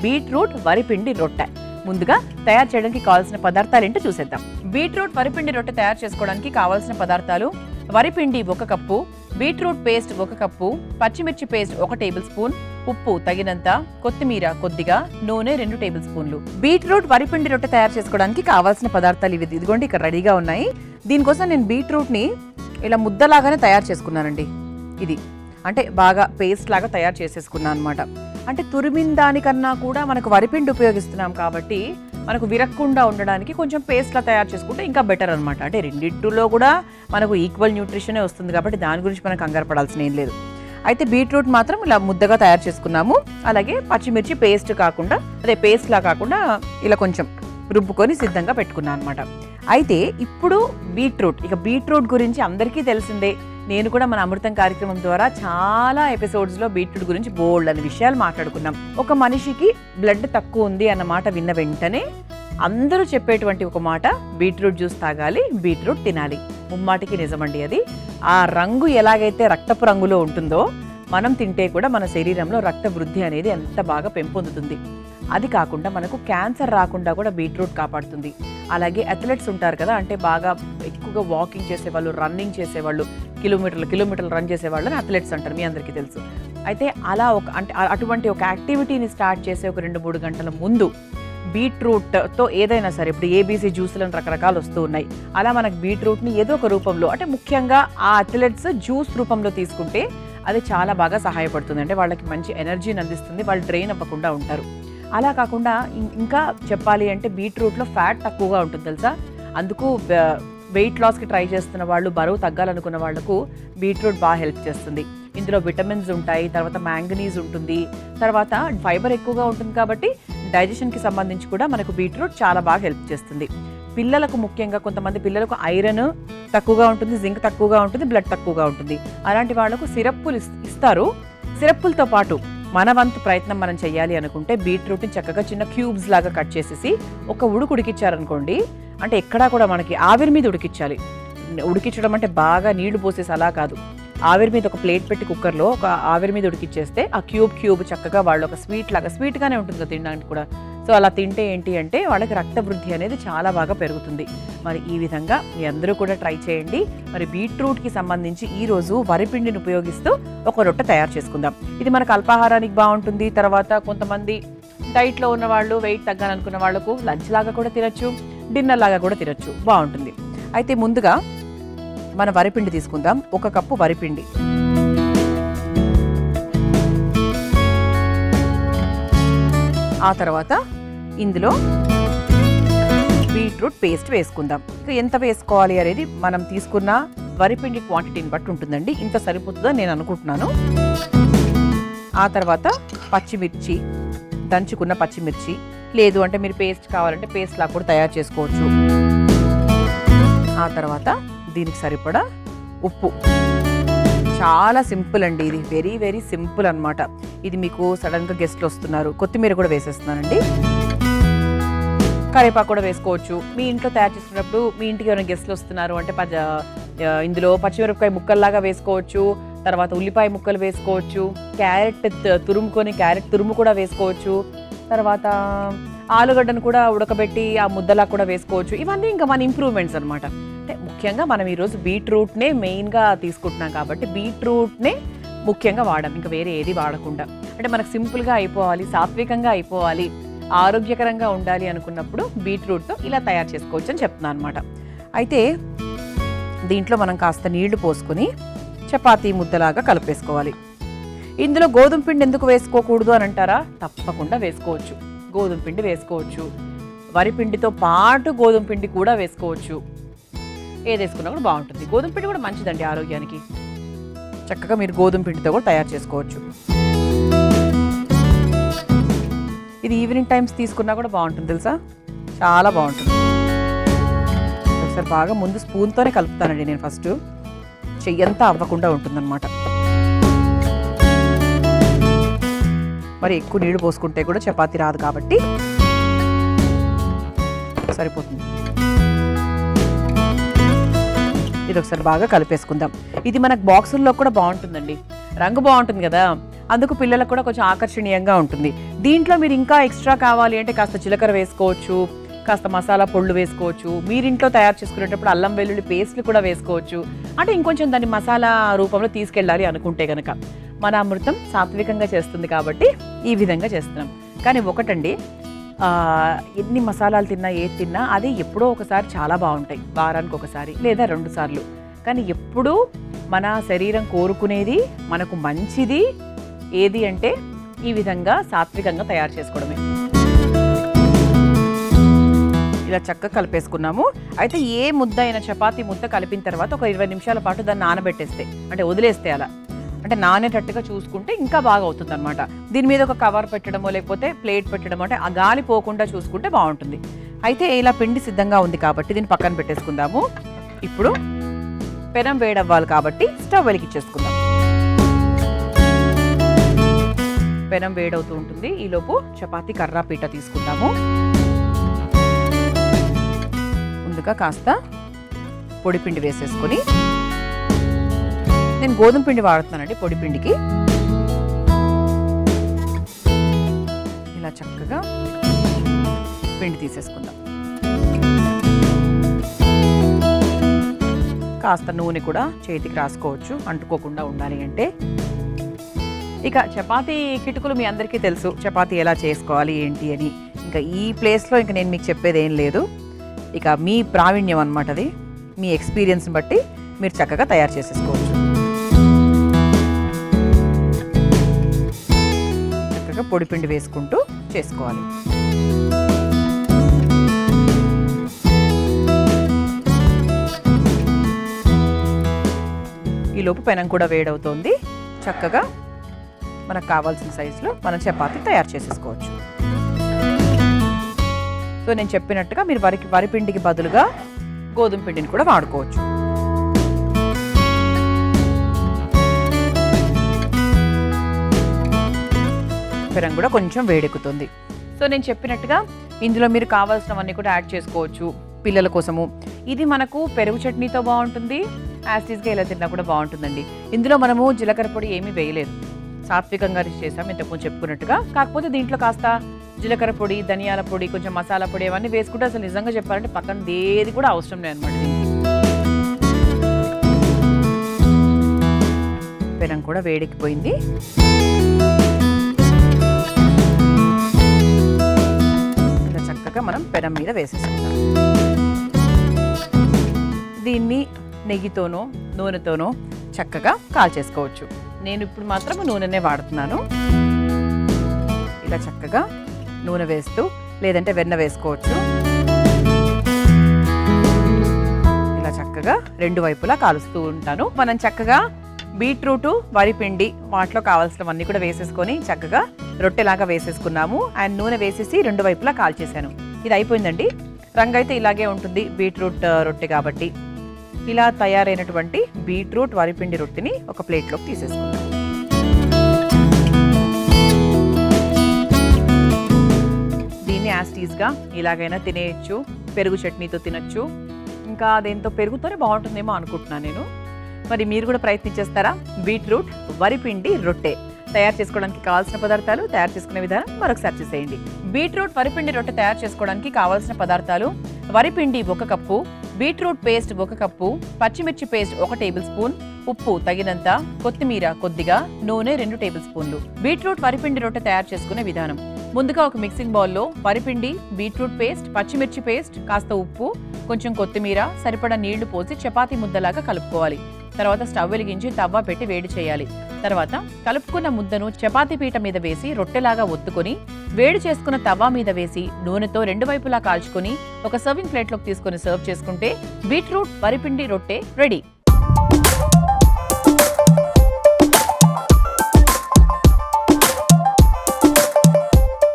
Beetroot వరిపిండి రొట్టె. ముందుగా తయారు చేయడానికి కావాల్సిన పదార్థాలు ఏంటో చూసేద్దాం. బీట్రూట్ వరిపిండి రొట్టె తయారు చేసుకోవడానికి కావాల్సిన పదార్థాలు: వరిపిండి 1 కప్పు, బీట్రూట్ పేస్ట్ 1 కప్పు, పచ్చిమిర్చి పేస్ట్ 1 టేబుల్ స్పూన్, ఉప్పు తగినంత, కొత్తిమీర కొద్దిగా, నూనె 2 టేబుల్ స్పూన్లు. బీట్రూట్ వరిపిండి రొట్టె తయారు చేసుకోవడానికి కావాల్సిన పదార్థాలు ఇదిగోండి ఇక్కడ రెడీగా ఉన్నాయి. దీనికోసం నేను బీట్రూట్ ని ఇలా ముద్దలాగానే తయారు చేసుకున్నానండి. ఇది అంటే బాగా పేస్ట్ లాగా తయారు చేసేసుకున్నాను అనమాట. అంటే తురిమిన దానికన్నా కూడా మనకు వరిపిండి ఉపయోగిస్తున్నాం కాబట్టి మనకు విరక్కుండా ఉండడానికి కొంచెం పేస్ట్లా తయారు చేసుకుంటే ఇంకా బెటర్ అనమాట. అంటే రెండింటిలో కూడా మనకు ఈక్వల్ న్యూట్రిషనే వస్తుంది కాబట్టి దాని గురించి మనం కంగారు పడాల్సిన ఏం లేదు. అయితే బీట్రూట్ మాత్రం ఇలా ముద్దగా తయారు చేసుకున్నాము. అలాగే పచ్చిమిర్చి పేస్ట్ లా కాకుండా ఇలా కొంచెం రుబ్బుకొని సిద్ధంగా పెట్టుకున్నాను అనమాట. అయితే ఇప్పుడు బీట్రూట్ గురించి అందరికీ తెలిసిందే. నేను కూడా మన అమృతం కార్యక్రమం ద్వారా చాలా ఎపిసోడ్స్లో బీట్రూట్ గురించి బోల్డ్ అనే విషయాలు మాట్లాడుకున్నాం. ఒక మనిషికి బ్లడ్ తక్కువ ఉంది అన్న మాట విన్న వెంటనే అందరూ చెప్పేటువంటి ఒక మాట, బీట్రూట్ జ్యూస్ తాగాలి, బీట్రూట్ తినాలి. ముమ్మాటికి నిజమండి అది. ఆ రంగు ఎలాగైతే రక్తపు రంగులో ఉంటుందో మనం తింటే కూడా మన శరీరంలో రక్త వృద్ధి అనేది ఎంత బాగా పెంపొందుతుంది. అది కాకుండా మనకు క్యాన్సర్ రాకుండా కూడా బీట్రూట్ కాపాడుతుంది. అలాగే అథ్లెట్స్ ఉంటారు కదా, అంటే బాగా ఎక్కువగా వాకింగ్ చేసేవాళ్ళు, రన్నింగ్ చేసేవాళ్ళు, కిలోమీటర్లు రన్ చేసేవాళ్ళని అథ్లెట్స్ అంటారు, మీ అందరికీ తెలుసు. అయితే అలా అటువంటి ఒక యాక్టివిటీని స్టార్ట్ చేసే ఒక 2-3 గంటల ముందు బీట్రూట్తో ఏదైనా సరే, ఇప్పుడు ఏబీసీ జ్యూస్లను రకరకాలు వస్తూ ఉన్నాయి, అలా మనకు బీట్రూట్ని ఏదో ఒక రూపంలో, అంటే ముఖ్యంగా ఆ అథ్లెట్స్ జ్యూస్ రూపంలో తీసుకుంటే అది చాలా బాగా సహాయపడుతుంది. అంటే వాళ్ళకి మంచి ఎనర్జీని అందిస్తుంది, వాళ్ళు డ్రైన్ అవ్వకుండా ఉంటారు. అలా కాకుండా ఇంకా చెప్పాలి అంటే బీట్రూట్లో ఫ్యాట్ తక్కువగా ఉంటుంది తెలుసా. అందుకు వెయిట్ లాస్కి ట్రై చేస్తున్న వాళ్ళు, బరువు తగ్గాలనుకున్న వాళ్ళకు బీట్రూట్ బాగా హెల్ప్ చేస్తుంది. ఇందులో విటమిన్స్ ఉంటాయి, తర్వాత మ్యాంగనీస్ ఉంటుంది, తర్వాత ఫైబర్ ఎక్కువగా ఉంటుంది కాబట్టి డైజెషన్కి సంబంధించి కూడా మనకు బీట్రూట్ చాలా బాగా హెల్ప్ చేస్తుంది. పిల్లలకు ముఖ్యంగా కొంతమంది పిల్లలకు ఐరన్ తక్కువగా ఉంటుంది, జింక్ తక్కువగా ఉంటుంది, బ్లడ్ తక్కువగా ఉంటుంది. అలాంటి వాళ్లకు సిరప్పులు ఇస్తారు. సిరప్పులతో పాటు మన వంతు ప్రయత్నం మనం చేయాలి అనుకుంటే బీట్రూట్ని చక్కగా చిన్న క్యూబ్స్ లాగా కట్ చేసేసి ఒక ఉడికిచ్చారనుకోండి, అంటే ఎక్కడా కూడా మనకి ఆవిరి మీద ఉడికించాలి. ఉడికించడం అంటే బాగా నీళ్లు పోసేసి అలా కాదు, ఆవిరి మీద ఒక ప్లేట్ పెట్టి కుక్కర్లో ఒక ఆవిరి మీద ఉడికిచ్చేస్తే ఆ క్యూబ్ చక్కగా వాళ్ళు ఒక స్వీట్గానే ఉంటుంది కదా తినడానికి కూడా. సో అలా తింటే ఏంటి అంటే వాళ్ళకి రక్త వృద్ధి అనేది చాలా బాగా పెరుగుతుంది. మరి ఈ విధంగా మీ అందరూ కూడా ట్రై చేయండి. మరి బీట్రూట్కి సంబంధించి ఈరోజు వరిపిండిని ఉపయోగిస్తూ ఒక రొట్టె తయారు చేసుకుందాం. ఇది మనకు అల్పాహారానికి బాగుంటుంది. తర్వాత కొంతమంది డైట్లో ఉన్న వాళ్ళు, వెయిట్ తగ్గాలనుకున్న వాళ్ళకు లంచ్ లాగా కూడా తినచ్చు, డిన్నర్ లాగా కూడా తినచ్చు, బాగుంటుంది. అయితే ముందుగా మన వరిపిండి తీసుకుందాం. 1 కప్పు వరిపిండి, ఆ తర్వాత ఇందులో బీట్రూట్ పేస్ట్ వేసుకుందాం. ఎంత వేసుకోవాలి అనేది మనం తీసుకున్న వరిపిండి క్వాంటిటీని బట్టి ఉంటుందండి. ఇంత సరిపోతుందని నేను అనుకుంటున్నాను. ఆ తర్వాత పచ్చిమిర్చి, దంచుకున్న పచ్చిమిర్చి, లేదు అంటే మీరు పేస్ట్ కావాలంటే పేస్ట్ లా కూడా తయారు చేసుకోవచ్చు. ఆ తర్వాత దీనికి సరిపడా ఉప్పు. చాలా సింపుల్ అండి, ఇది వెరీ వెరీ సింపుల్ అనమాట. ఇది మీకు సడన్గా గెస్ట్లు వస్తున్నారు, కొత్తిమీర కూడా వేసేస్తున్నానండి. కరివేపాకు కూడా వేసుకోవచ్చు. మీ ఇంట్లో తయారు చేసుకున్నప్పుడు మీ ఇంటికి ఎవరైనా గెస్ట్లు వస్తున్నారు అంటే ఇందులో పచ్చిమిరపకాయ ముక్కల్లాగా వేసుకోవచ్చు, తర్వాత ఉల్లిపాయ ముక్కలు వేసుకోవచ్చు, క్యారెట్ తురుము కూడా వేసుకోవచ్చు, తర్వాత ఆలుగడ్డను కూడా ఉడకబెట్టి ఆ ముద్దలా కూడా వేసుకోవచ్చు. ఇవన్నీ ఇంకా మన ఇంప్రూవ్మెంట్స్ అనమాట. అంటే ముఖ్యంగా మనం ఈరోజు బీట్రూట్నే మెయిన్గా తీసుకుంటున్నాం కాబట్టి బీట్రూట్నే ముఖ్యంగా వాడాం, ఇంకా వేరే ఏది వాడకుండా. అంటే మనకు సింపుల్గా అయిపోవాలి, సాత్వికంగా అయిపోవాలి, ఆరోగ్యకరంగా ఉండాలి అనుకున్నప్పుడు బీట్రూట్తో ఇలా తయారు చేసుకోవచ్చు అని చెప్తున్నాను అనమాట. అయితే దీంట్లో మనం కాస్త నీళ్లు పోసుకొని చపాతీ ముద్దలాగా కలిపేసుకోవాలి. ఇందులో గోధుమ పిండి ఎందుకు వేసుకోకూడదు అని అంటారా? తప్పకుండా వేసుకోవచ్చు. గోధుమ పిండి వేసుకోవచ్చు, వరిపిండితో పాటు గోధుమ పిండి కూడా వేసుకోవచ్చు. ఏది వేసుకున్నా కూడా బాగుంటుంది. గోధుమ పిండి కూడా మంచిదండి ఆరోగ్యానికి. చక్కగా మీరు గోధుమ పిండితో కూడా తయారు చేసుకోవచ్చు. ఇది ఈవినింగ్ టైమ్స్ తీసుకున్నా కూడా బాగుంటుంది తెలుసా, చాలా బాగుంటుంది. ఒకసారి బాగా ముందు స్పూన్తోనే కలుపుతానండి నేను, ఫస్ట్ చెయ్యంతా అవ్వకుండా ఉంటుందన్నమాట. మరి ఎక్కువ నీళ్లు పోసుకుంటే కూడా చపాతీ రాదు కాబట్టి సరిపోతుంది. ఇది ఒకసారి బాగా కలిపేసుకుందాం. ఇది మనకు బాక్సుల్లో కూడా బాగుంటుందండి, రంగు బాగుంటుంది కదా. అందుకు పిల్లలకు కూడా కొంచెం ఆకర్షణీయంగా ఉంటుంది. దీంట్లో మీరు ఇంకా ఎక్స్ట్రా కావాలి అంటే కాస్త జీలకర్ర వేసుకోవచ్చు, కాస్త మసాలా పొళ్ళు వేసుకోవచ్చు. మీరింట్లో తయారు చేసుకునేటప్పుడు అల్లం వెల్లుల్లి పేస్ట్లు కూడా వేసుకోవచ్చు. అంటే ఇంకొంచెం దాన్ని మసాలా రూపంలో తీసుకెళ్ళాలి అనుకుంటే కనుక. మన అమృతం సాత్వికంగా చేస్తుంది కాబట్టి ఈ విధంగా చేస్తున్నాం. కానీ ఒకటండి, ఎన్ని మసాలాలు తిన్నా ఏది తిన్నా అది ఎప్పుడో ఒకసారి చాలా బాగుంటాయి, వారానికి ఒకసారి లేదా 2 సార్లు. కానీ ఎప్పుడూ మన శరీరం కోరుకునేది, మనకు మంచిది ఏది అంటే ఈ విధంగా సాత్వికంగా తయారు చేసుకోవడమే. ఇలా చక్కగా కలిపేసుకున్నాము. అయితే ఏ ముద్ద అయినా చపాతీ ముద్ద కలిపిన తర్వాత ఒక 20 నిమిషాల పాటు దాన్ని నానబెట్టేస్తే, అంటే వదిలేస్తే అలా, అంటే నానేటట్టుగా చూసుకుంటే ఇంకా బాగా అవుతుంది అనమాట. దీని మీద ఒక కవర్ పెట్టడమో లేకపోతే ప్లేట్ పెట్టడమో, అంటే ఆ గాలి పోకుండా చూసుకుంటే బాగుంటుంది. అయితే ఇలా పిండి సిద్ధంగా ఉంది కాబట్టి దీన్ని పక్కన పెట్టేసుకుందాము. ఇప్పుడు పెనం వేడవ్వాలి కాబట్టి స్టవ్ వెలిగించేసుకుందాం. పెనం వేడవుతూ ఉంటుంది. ఈలోపు చపాతీ కర్రా పీట తీసుకుందాము. ముందుగా కాస్త పొడిపిండి వేసేసుకొని, నేను గోధుమ పిండి వాడుతున్నానండి పొడిపిండికి. ఇలా చక్కగా పిండి తీసేసుకుందాం. కాస్త నూనె కూడా చేతికి రాసుకోవచ్చు అంటుకోకుండా ఉండాలి అంటే. ఇక చపాతీ కిటుకులు మీ అందరికీ తెలుసు, చపాతీ ఎలా చేసుకోవాలి ఏంటి అని. ఇంకా ఈ ప్లేస్లో ఇంకా నేను మీకు చెప్పేది ఏం లేదు. ఇక మీ ప్రావీణ్యం అన్నమాట, అది మీ ఎక్స్పీరియన్స్ని బట్టి మీరు చక్కగా తయారు చేసేసుకోవచ్చు. చక్కగా పొడిపిండి వేసుకుంటూ చేసుకోవాలి. ఈలోపు పెనం కూడా వేడవుతోంది. చక్కగా మనకు కావాల్సిన సైజులో మనం చపాతీ తయారు చేసేసుకోవచ్చు. సో నేను చెప్పినట్టుగా మీరు వరిపిండికి బదులుగా గోధుమ పిండిని కూడా వాడుకోవచ్చు. పెనం కూడా కొంచెం వేడెక్కుతుంది. సో నేను చెప్పినట్టుగా ఇందులో మీరు కావాల్సినవన్నీ కూడా యాడ్ చేసుకోవచ్చు పిల్లల కోసము. ఇది మనకు పెరుగు చట్నీతో బాగుంటుంది, యాసిడ్స్గా ఇలా తిన్నా కూడా బాగుంటుందండి. ఇందులో మనము జీలకర్ర పొడి ఏమీ వేయలేదు, సాత్వికంగా చేసాం ఇంతకుముందు చెప్పుకున్నట్టుగా. కాకపోతే దీంట్లో కాస్త జీలకర్ర పొడి, ధనియాల పొడి, కొంచెం మసాలా పొడి అవన్నీ వేసుకుంటే అసలు నిజంగా చెప్పాలంటే పక్కన ఏది కూడా అవసరం లేదు అనమాట. పెనం కూడా వేడెక్కిపోయింది. ఇలా చక్కగా మనం పెనం మీద వేసేసుకుంటాం. దీన్ని నెయ్యితోనో నూనెతోనో చక్కగా కాల్చేసుకోవచ్చు. నేను ఇప్పుడు మాత్రం నూనెనే వాడుతున్నాను. ఇలా చక్కగా నూనె వేస్తూ లేదంటే వెన్న వేసుకోవచ్చు. ఇలా చక్కగా 2 వైపులా కాలుస్తూ ఉంటాను. మనం చక్కగా బీట్రూట్, వరిపిండి వాటిలో కావాల్సినవన్నీ కూడా వేసేసుకొని చక్కగా రొట్టెలాగా వేసేసుకున్నాము. అండ్ నూనె వేసేసి 2 వైపులా కాల్చేసాను. ఇది అయిపోయిందండి. రంగు అయితే ఇలాగే ఉంటుంది బీట్రూట్ రొట్టె కాబట్టి. ఇలా తయారైనటువంటి బీట్రూట్ వరిపిండి రొట్టెని ఒక ప్లేట్లోకి తీసేసుకుందాం. దీన్ని యాస్టీస్గా ఇలాగైనా తినేయచ్చు, పెరుగు చట్నీతో తినచ్చు, ఇంకా దేంతో పెరుగుతోనే బాగుంటుందేమో అనుకుంటున్నాను నేను. మరి మీరు కూడా ప్రయత్నించేస్తారా? బీట్రూట్ వరిపిండి రొట్టె తయారు చేసుకోవడానికి కావాల్సిన పదార్థాలు, తయారు చేసుకునే విధానం మరొకసారి చూసేయండి. బీట్రూట్ వరిపిండి రొట్టె తయారు చేసుకోవడానికి కావాల్సిన పదార్థాలు: వరిపిండి 1 కప్పు, బీట్రూట్ పేస్ట్ 1 కప్పు, పచ్చిమిర్చి పేస్ట్ 1 టేబుల్ స్పూన్, ఉప్పు తగినంత, కొత్తిమీర కొద్దిగా, నూనె 2 టేబుల్ స్పూన్లు. బీట్రూట్ వరిపిండి రొట్టె తయారు చేసుకునే విధానం: ముందుగా ఒక మిక్సింగ్ బౌల్లో వరిపిండి, బీట్రూట్ పేస్ట్, పచ్చిమిర్చి పేస్ట్, కాస్త ఉప్పు, కొంచెం కొత్తిమీర, సరిపడా నీళ్లు పోసి చపాతీ ముద్దలాగా కలుపుకోవాలి. తర్వాత స్టవ్ వెలిగించి తవ్వ పెట్టి వేడి చేయాలి. తర్వాత కలుపుకున్న ముద్దను చపాతీ పీట మీద వేసి రొట్టెలాగా ఒత్తుకొని వేడి చేసుకున్న తవ్వ మీద వేసి నూనెతో 2 వైపులా కాల్చుకొని ఒక సర్వింగ్ ప్లేట్లోకి తీసుకొని సర్వ్ చేసుకుంటే బీట్రూట్ వరిపిండి రొట్టె రెడీ.